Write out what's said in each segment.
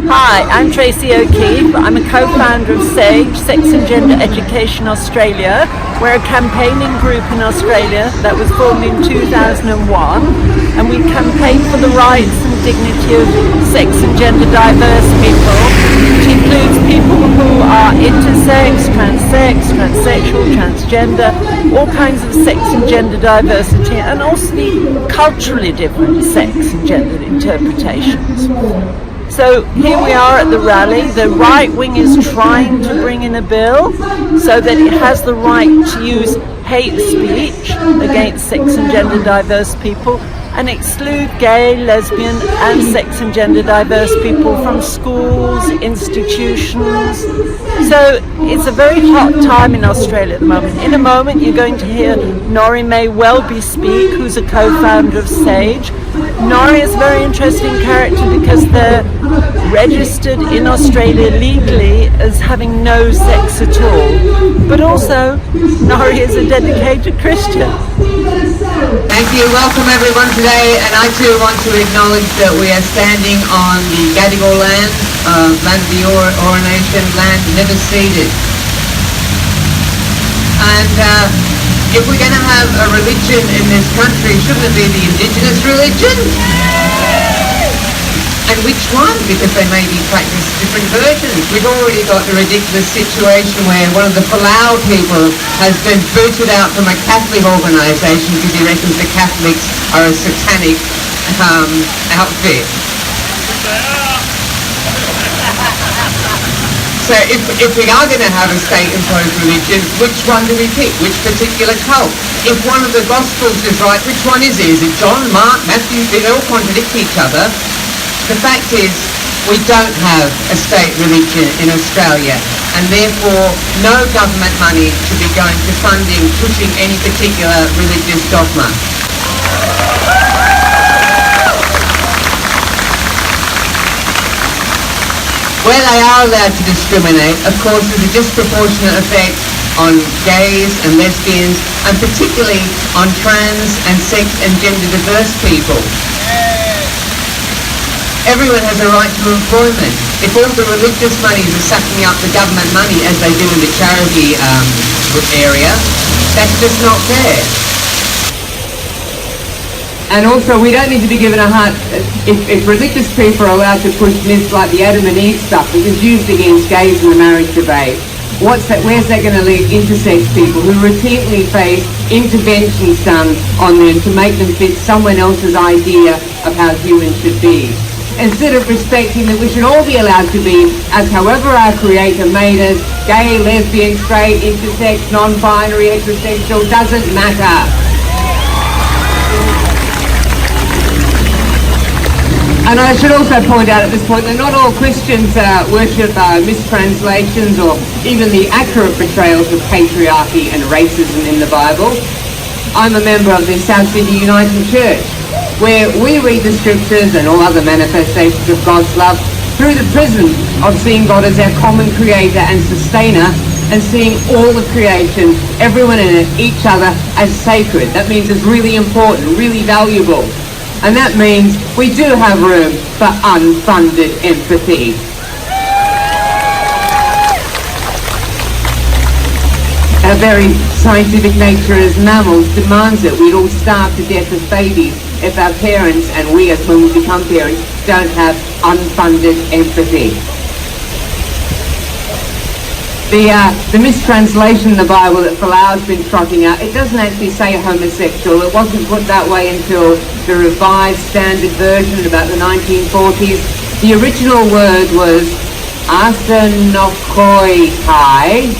Hi, I'm Tracie O'Keefe. I'm a co-founder of SAGE, Sex and Gender Education Australia. We're a campaigning group in Australia that was formed in 2001, and we campaign for the rights and dignity of sex and gender diverse people, which includes people who are intersex, transsexual, transgender, all kinds of sex and gender diversity, and also the culturally different sex and gender interpretations. So here we are at the rally. The right wing is trying to bring in a bill so that it has the right to use hate speech against sex and gender diverse people and exclude gay, lesbian and sex and gender diverse people from schools, institutions. So it's a very hot time in Australia at the moment. In a moment you're going to hear Norrie May-Welby speak, who's a co-founder of SAGE. Norrie is a very interesting character because they're registered in Australia legally as having no sex at all. But also, Norrie is a dedicated Christian. Thank you. Welcome everyone today, and I too want to acknowledge that we are standing on the Gadigal land, land of the Eora Nation, land never ceded. And if we're going to have a religion in this country, shouldn't it be the Indigenous religion? And which one? Because they may be practiced different versions. We've already got the ridiculous situation where one of the Palau people has been booted out from a Catholic organisation because he reckons the Catholics are a satanic outfit. So if we are going to have a state-imposed religion, which one do we pick? Which particular cult? If one of the Gospels is right, which one is it? Is it John, Mark, Matthew? They all contradict each other. The fact is, we don't have a state religion in Australia, and therefore no government money should be going to funding, pushing any particular religious dogma. Where they are allowed to discriminate, of course, there's a disproportionate effect on gays and lesbians, and particularly on trans and sex and gender diverse people. Everyone has a right to employment. If all the religious monies are sucking up the government money, as they do in the charity area, that's just not fair. And also, we don't need to be given a hard... If religious people are allowed to push myths like the Adam and Eve stuff, which is used against gays in the marriage debate, where's that going to leave intersex people who routinely face interventions done on them to make them fit someone else's idea of how humans should be? Instead of respecting that we should all be allowed to be as however our Creator made us, gay, lesbian, straight, intersex, non-binary, heterosexual, doesn't matter. And I should also point out at this point that not all Christians worship mistranslations or even the accurate portrayals of patriarchy and racism in the Bible. I'm a member of the South Sydney Uniting Church, where we read the scriptures and all other manifestations of God's love through the prism of seeing God as our common creator and sustainer, and seeing all of creation, everyone in it, each other, as sacred. That means it's really important, really valuable. And that means we do have room for unfunded empathy. Our very scientific nature as mammals demands that we'd all starve to death as babies if our parents, and we as when we become parents, don't have unfunded empathy. The mistranslation in the Bible that Falau's been trotting out, it doesn't actually say homosexual. It wasn't put that way until the revised standard version about the 1940s. The original word was arsenokoitai,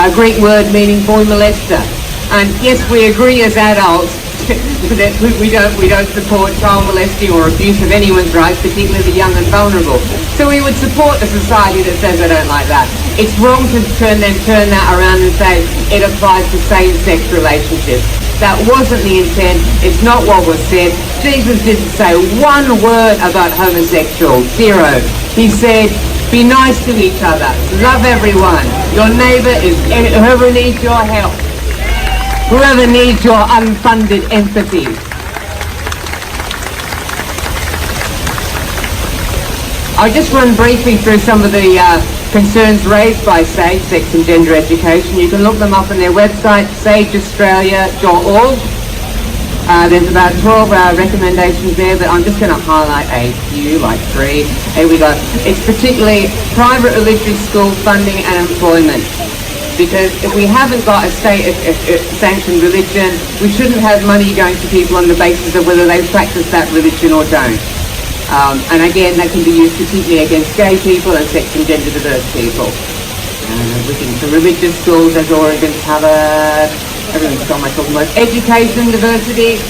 a Greek word meaning boy molester. And yes, we agree as adults that we don't support child molesting or abuse of anyone's rights, particularly the young and vulnerable. So we would support a society that says I don't like that. It's wrong to turn that around and say it applies to same-sex relationships. That wasn't the intent. It's not what was said. Jesus didn't say one word about homosexual. Zero. He said, be nice to each other. Love everyone. Your neighbour is whoever needs your help. Whoever needs your unfunded empathy. I'll just run briefly through some of the concerns raised by SAGE, Sex and Gender Education. You can look them up on their website, sageaustralia.org. There's about 12 recommendations there, but I'm just going to highlight a few, like 3. Here we go. It's particularly private religious school funding and employment. Because if we haven't got a state-sanctioned religion, we shouldn't have money going to people on the basis of whether they practice that religion or don't. And again, that can be used particularly against gay people and sex and gender diverse people. Looking for religious schools, as already been covered. Everyone's got my talking about education diversity.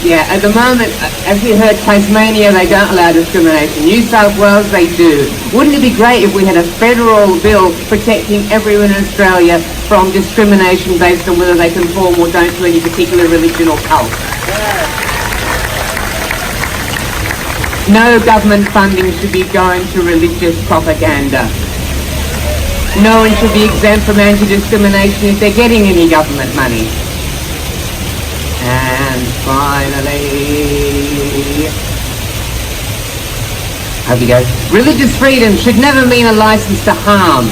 Yeah, at the moment, as we heard, Tasmania, they don't allow discrimination. New South Wales, they do. Wouldn't it be great if we had a federal bill protecting everyone in Australia from discrimination based on whether they conform or don't to any particular religion or cult? No government funding should be going to religious propaganda. No one should be exempt from anti-discrimination if they're getting any government money. And finally, here we go. Religious freedom should never mean a license to harm.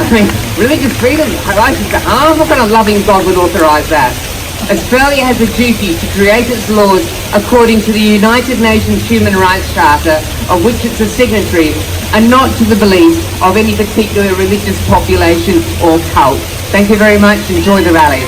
I mean, religious freedom, a license to harm? What kind of loving God would authorise that? Australia has a duty to create its laws according to the United Nations Human Rights Charter, of which it's a signatory, and not to the beliefs of any particular religious population or cult. Thank you very much. Enjoy the rally.